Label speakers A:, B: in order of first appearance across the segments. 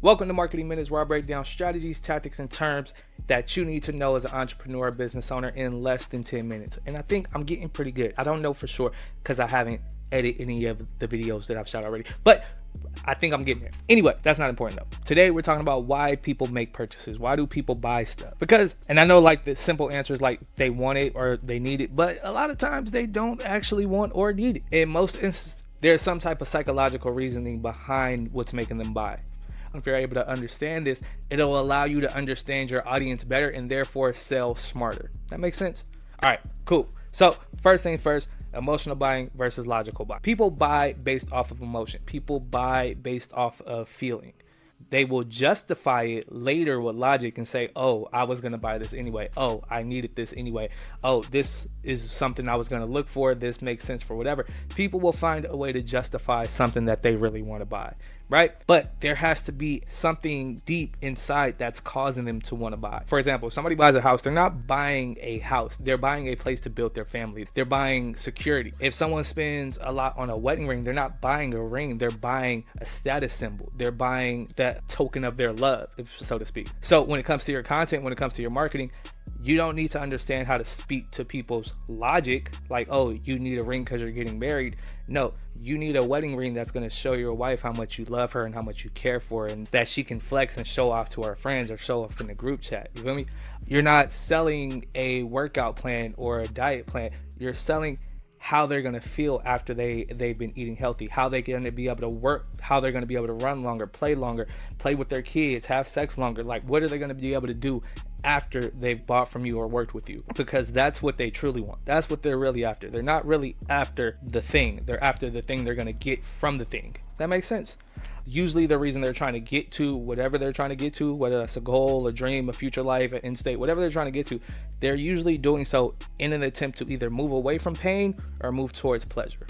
A: Welcome to Marketing Minutes, where I break down strategies, tactics, and terms that you need to know as an entrepreneur or business owner in less than 10 minutes. And I think I'm getting pretty good. I don't know for sure because I haven't edited any of the videos that I've shot already, but I think I'm getting there. Anyway, that's not important though. Today we're talking about why people make purchases. Why do people buy stuff? Because, and I know like the simple answer is like they want it or they need it, but a lot of times they don't actually want or need it. In most instances, there's some type of psychological reasoning behind what's making them buy. If you're able to understand this, it'll allow you to understand your audience better and therefore sell smarter. That makes sense? All right, cool. So first thing first, emotional buying versus logical buying. People buy based off of emotion. People buy based off of feeling. They will justify it later with logic and say, oh, I was going to buy this anyway. Oh, I needed this anyway. Oh, this is something I was going to look for. This makes sense for whatever. People will find a way to justify something that they really want to buy, right? But there has to be something deep inside that's causing them to want to buy. For example, if somebody buys a house, they're not buying a house. They're buying a place to build their family. They're buying security. If someone spends a lot on a wedding ring, they're not buying a ring. They're buying a status symbol. They're buying that token of their love, so to speak. So when it comes to your content, when it comes to your marketing, you don't need to understand how to speak to people's logic, like, oh, you need a ring because you're getting married. No, you need a wedding ring that's going to show your wife how much you love her and how much you care for her, and that she can flex and show off to her friends or show off in the group chat. You feel me? You're not selling a workout plan or a diet plan. You're selling how they're going to feel after they've been eating healthy, how they're going to be able to work, how they're going to be able to run longer, play with their kids, have sex longer. Like, what are they going to be able to do after they've bought from you or worked with you? Because that's what they truly want. That's what they're really after. They're not really after the thing. They're after the thing they're going to get from the thing. That makes sense? Usually the reason they're trying to get to whatever they're trying to get to, whether that's a goal, a dream, a future life, an end state, whatever they're trying to get to, they're usually doing so in an attempt to either move away from pain or move towards pleasure.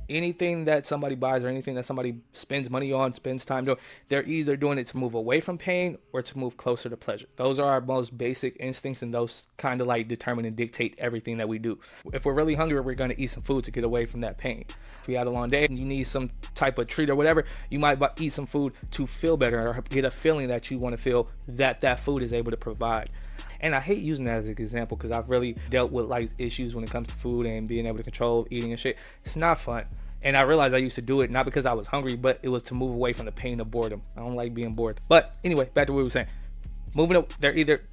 A: Anything that somebody buys or anything that somebody spends money on, spends time doing, they're either doing it to move away from pain or to move closer to pleasure. Those are our most basic instincts, and those kind of like determine and dictate everything that we do. If we're really hungry, we're going to eat some food to get away from that pain. If you had a long day and you need some type of treat or whatever, you might eat some food to feel better or get a feeling that you want to feel that food is able to provide. And I hate using that as an example because I've really dealt with like issues when it comes to food and being able to control eating and shit. It's not fun. And I realized I used to do it not because I was hungry, but it was to move away from the pain of boredom. I don't like being bored. But anyway, back to what we were saying.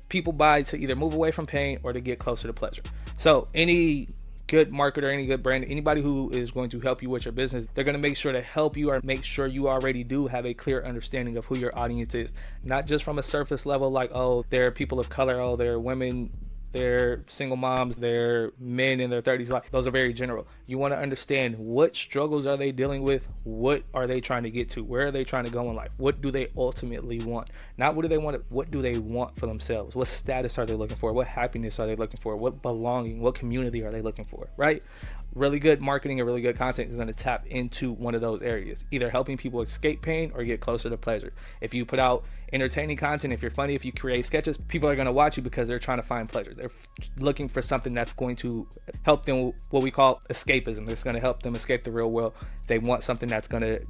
A: People buy to either move away from pain or to get closer to pleasure. So any good marketer, any good brand, anybody who is going to help you with your business, they're going to make sure to help you or make sure you already do have a clear understanding of who your audience is. Not just from a surface level like, oh, they're people of color, oh, they're women, they're single moms, they're men in their 30s. Like, those are very general. You want to understand what struggles are they dealing with, what are they trying to get to, where are they trying to go in life, what do they ultimately want, not what do they want, what do they want for themselves, what status are they looking for, what happiness are they looking for, what belonging, what community are they looking for, right? Really good marketing and really good content is going to tap into one of those areas, either helping people escape pain or get closer to pleasure. If you put out entertaining content, if you're funny, if you create sketches, people are going to watch you because they're trying to find pleasure. They're looking for something that's going to help them, what we call escapism. It's going to help them escape the real world. They want something that's going to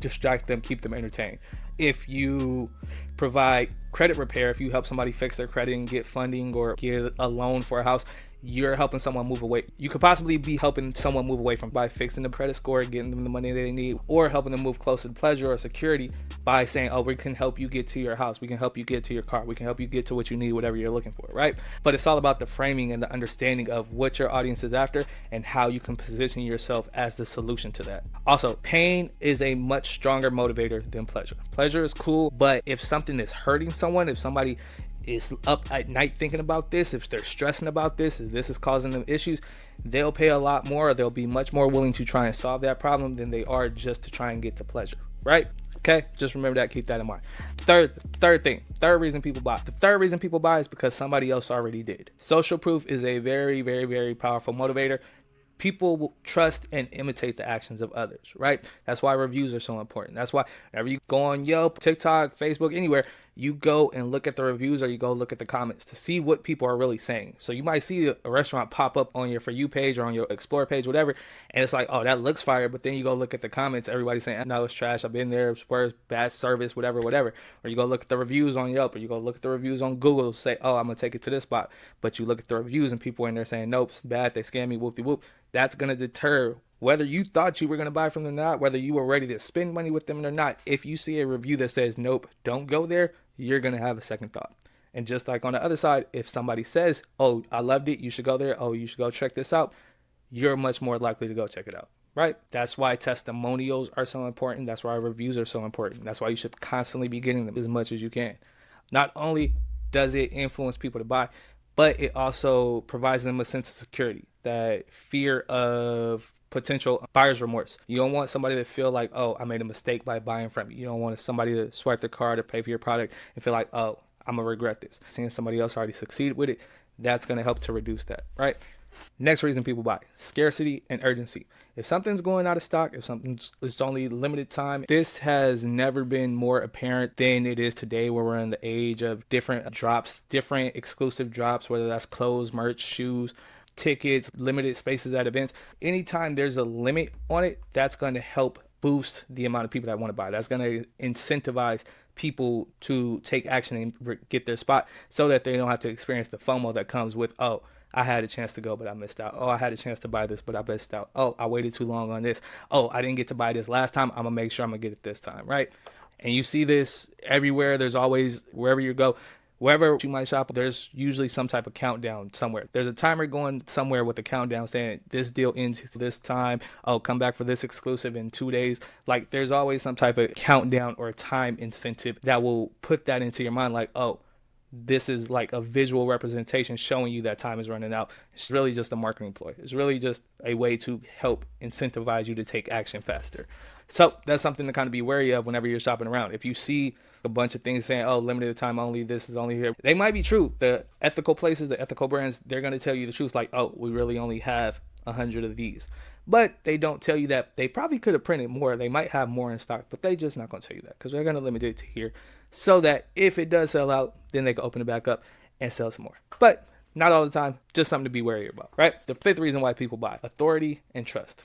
A: distract them, keep them entertained. If you provide credit repair, if you help somebody fix their credit and get funding or get a loan for a house, you're helping someone move away. You could possibly be helping someone move away from by fixing the credit score, getting them the money they need, or helping them move closer to pleasure or security by saying, oh, we can help you get to your house, we can help you get to your car, we can help you get to what you need, whatever you're looking for, right? But it's all about the framing and the understanding of what your audience is after and how you can position yourself as the solution to that. Also, pain is a much stronger motivator than pleasure. Pleasure is cool, but if something is hurting someone, if somebody is up at night thinking about this, if they're stressing about this, if this is causing them issues, they'll pay a lot more, or they'll be much more willing to try and solve that problem than they are just to try and get to pleasure, right? Okay, just remember that, keep that in mind. Third reason people buy. The third reason people buy is because somebody else already did. Social proof is a very, very, very powerful motivator. People will trust and imitate the actions of others, right? That's why reviews are so important. That's why whenever you go on Yelp, TikTok, Facebook, anywhere, you go and look at the reviews or you go look at the comments to see what people are really saying. So you might see a restaurant pop up on your For You page or on your Explore page, whatever, and it's like, oh, that looks fire. But then you go look at the comments, everybody's saying, no, it's trash. I've been there, it's worse, bad service, whatever, whatever. Or you go look at the reviews on Yelp, or you go look at the reviews on Google, say, oh, I'm going to take it to this spot. But you look at the reviews and people in there saying, nope, it's bad, they scam me, whoop-de-whoop. That's going to deter whether you thought you were going to buy from them or not, whether you were ready to spend money with them or not. If you see a review that says, nope, don't go there, you're going to have a second thought. And just like on the other side, if somebody says, oh, I loved it, you should go there, oh, you should go check this out, you're much more likely to go check it out, right? That's why testimonials are so important. That's why reviews are so important. That's why you should constantly be getting them as much as you can. Not only does it influence people to buy, but it also provides them a sense of security, that fear of potential buyer's remorse. You don't want somebody to feel like, oh, I made a mistake by buying from you. You don't want somebody to swipe their card or pay for your product and feel like, oh, I'm gonna regret this. Seeing somebody else already succeeded with it, that's gonna help to reduce that, right? Next reason people buy: scarcity and urgency. If something's going out of stock, if it's only limited time, this has never been more apparent than it is today, where we're in the age of different drops, different exclusive drops, whether that's clothes, merch, shoes, tickets, limited spaces at events. Anytime there's a limit on it, that's going to help boost the amount of people that want to buy. That's going to incentivize people to take action and get their spot, so that they don't have to experience the FOMO that comes with, oh, I had a chance to go, but I missed out. Oh, I had a chance to buy this, but I missed out. Oh, I waited too long on this. Oh, I didn't get to buy this last time. I'm going to make sure I'm going to get it this time, right? And you see this everywhere. There's always, wherever you go, wherever you might shop, there's usually some type of countdown somewhere. There's a timer going somewhere with a countdown saying this deal ends this time. Oh, come back for this exclusive in 2 days. Like, there's always some type of countdown or time incentive that will put that into your mind, like, oh, this is like a visual representation showing you that time is running out. It's really just a marketing ploy. It's really just a way to help incentivize you to take action faster. So that's something to kind of be wary of whenever you're shopping around. If you see a bunch of things saying, oh, limited time only, this is only here, they might be true. The ethical places, the ethical brands, they're going to tell you the truth, like, oh, we really only have 100 of these. But they don't tell you that they probably could have printed more. They might have more in stock, but they just not going to tell you that, because they're going to limit it to here, so that if it does sell out, then they can open it back up and sell some more. But not all the time, just something to be wary about, right? The fifth reason why people buy: authority and trust.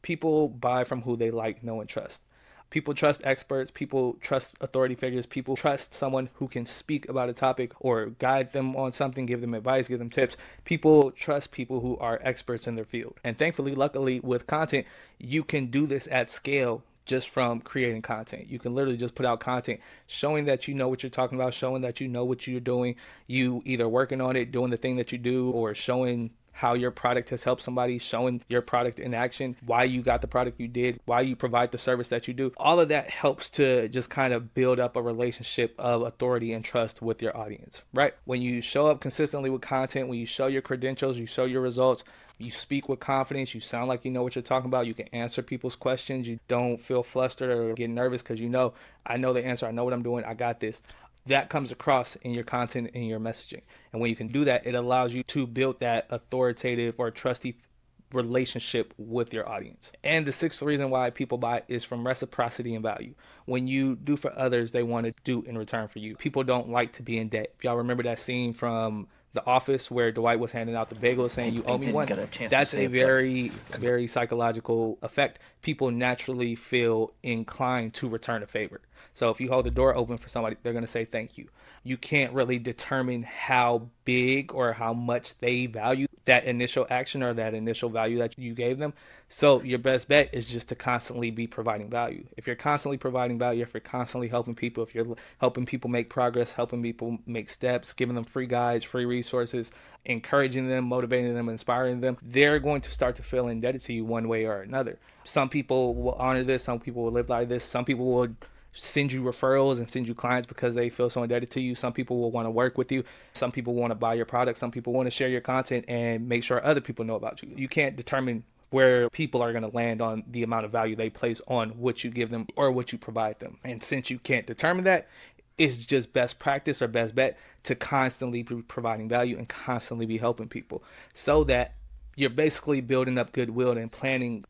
A: People buy from who they like, know, and trust. People trust experts. People trust authority figures. People trust someone who can speak about a topic or guide them on something, give them advice, give them tips. People trust people who are experts in their field. And thankfully, luckily, with content, you can do this at scale just from creating content. You can literally just put out content showing that you know what you're talking about, showing that you know what you're doing. You either working on it, doing the thing that you do, or showing how your product has helped somebody, showing your product in action, why you got the product you did, why you provide the service that you do. All of that helps to just kind of build up a relationship of authority and trust with your audience, right? When you show up consistently with content, when you show your credentials, you show your results, you speak with confidence, you sound like you know what you're talking about, you can answer people's questions, you don't feel flustered or get nervous because you know, I know the answer, I know what I'm doing, I got this. That comes across in your content and your messaging. And when you can do that, it allows you to build that authoritative or trusty relationship with your audience. And the sixth reason why people buy is from reciprocity and value. When you do for others, they want to do in return for you. People don't like to be in debt. If y'all remember that scene from The Office where Dwight was handing out the bagels saying, you owe me one. That's a very psychological effect. People naturally feel inclined to return a favor. So if you hold the door open for somebody, they're going to say thank you. You can't really determine how big or how much they value that initial action or that initial value that you gave them. So your best bet is just to constantly be providing value. If you're constantly providing value, if you're constantly helping people, if you're helping people make progress, helping people make steps, giving them free guides, free resources, encouraging them, motivating them, inspiring them, they're going to start to feel indebted to you one way or another. Some people will honor this. Some people will live like this. Some people will send you referrals and send you clients because they feel so indebted to you. Some people will want to work with you. Some people want to buy your product. Some people want to share your content and make sure other people know about you. You can't determine where people are going to land on the amount of value they place on what you give them or what you provide them. And since you can't determine that, it's just best practice or best bet to constantly be providing value and constantly be helping people, so that you're basically building up goodwill and planting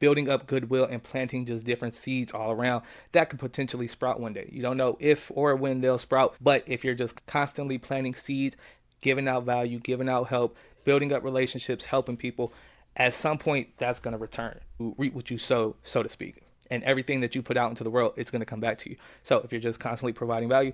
A: just different seeds all around that could potentially sprout one day. You don't know if or when they'll sprout, but if you're just constantly planting seeds, giving out value, giving out help, building up relationships, helping people, at some point that's going to return. You reap what you sow, so to speak. And everything that you put out into the world, it's going to come back to you. So if you're just constantly providing value,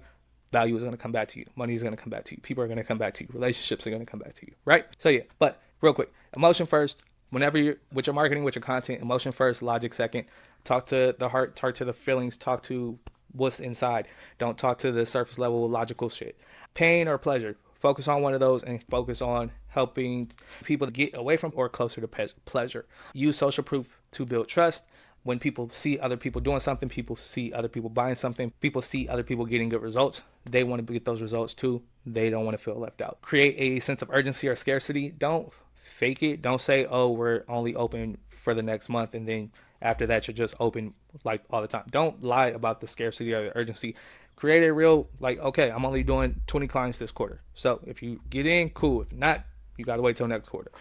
A: value is going to come back to you. Money is going to come back to you. People are going to come back to you. Relationships are going to come back to you, right? So yeah, but real quick, emotion first. Whenever you're with your marketing, with your content, emotion first, logic second. Talk to the heart, talk to the feelings, talk to what's inside. Don't talk to the surface level logical shit. Pain or pleasure. Focus on one of those and focus on helping people get away from or closer to pleasure. Use social proof to build trust. When people see other people doing something, people see other people buying something, people see other people getting good results, they want to get those results too. They don't want to feel left out. Create a sense of urgency or scarcity. Don't fake it. Don't say, oh, we're only open for the next month, and then after that you're just open like all the time. Don't lie about the scarcity or the urgency. Create a real, like, okay, I'm only doing 20 clients this quarter. So if you get in, cool. If not, you got to wait till next quarter.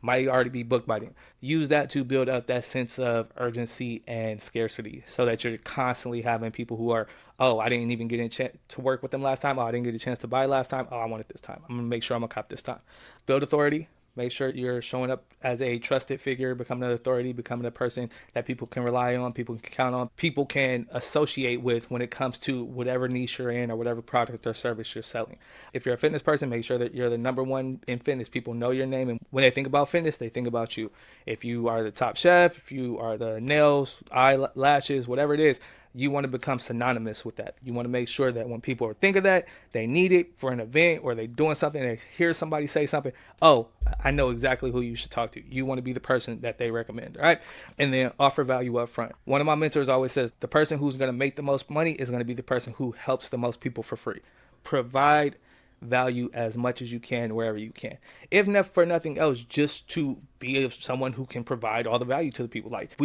A: Might already be booked by then. Use that to build up that sense of urgency and scarcity so that you're constantly having people who are, oh, I didn't even get a chance to work with them last time. Oh, I didn't get a chance to buy last time. Oh, I want it this time. I'm going to make sure I'm going to cop this time. Build authority. Make sure you're showing up as a trusted figure, becoming an authority, becoming a person that people can rely on, people can count on, people can associate with when it comes to whatever niche you're in or whatever product or service you're selling. If you're a fitness person, make sure that you're the number one in fitness. People know your name, and when they think about fitness, they think about you. If you are the top chef, if you are the nails, eyelashes, whatever it is, you want to become synonymous with that. You want to make sure that when people think of that, they need it for an event or they're doing something, they hear somebody say something, oh, I know exactly who you should talk to. You want to be the person that they recommend, all right? And then offer value up front. One of my mentors always says, the person who's going to make the most money is going to be the person who helps the most people for free. Provide value as much as you can wherever you can, if not for nothing else, just to be someone who can provide all the value to the people. Like,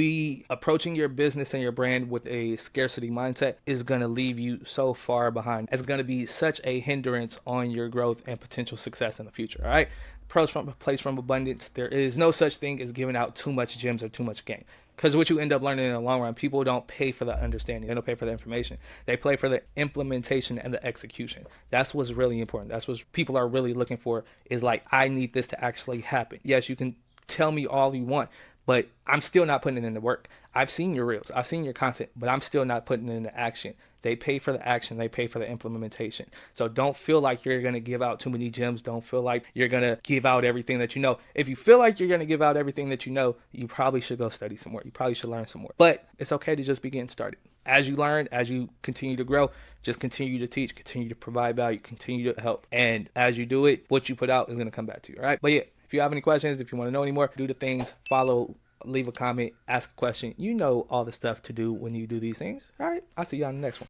A: approaching your business and your brand with a scarcity mindset is going to leave you so far behind. It's going to be such a hindrance on your growth and potential success in the future. All right, approach from a place from abundance. There is no such thing as giving out too much gems or too much game. Because what you end up learning in the long run, people don't pay for the understanding. They don't pay for the information. They pay for the implementation and the execution. That's what's really important. That's what people are really looking for, is like, I need this to actually happen. Yes, you can tell me all you want, but I'm still not putting it into work. I've seen your reels. I've seen your content, but I'm still not putting it into action. They pay for the action. They pay for the implementation. So don't feel like you're going to give out too many gems. Don't feel like you're going to give out everything that you know. If you feel like you're going to give out everything that you know, you probably should go study some more. You probably should learn some more. But it's okay to just be getting started. As you learn, as you continue to grow, just continue to teach, continue to provide value, continue to help. And as you do it, what you put out is going to come back to you. All right. But yeah, if you have any questions, if you want to know any more, do the things, follow, leave a comment, ask a question. You know all the stuff to do when you do these things. All right. I'll see you on the next one.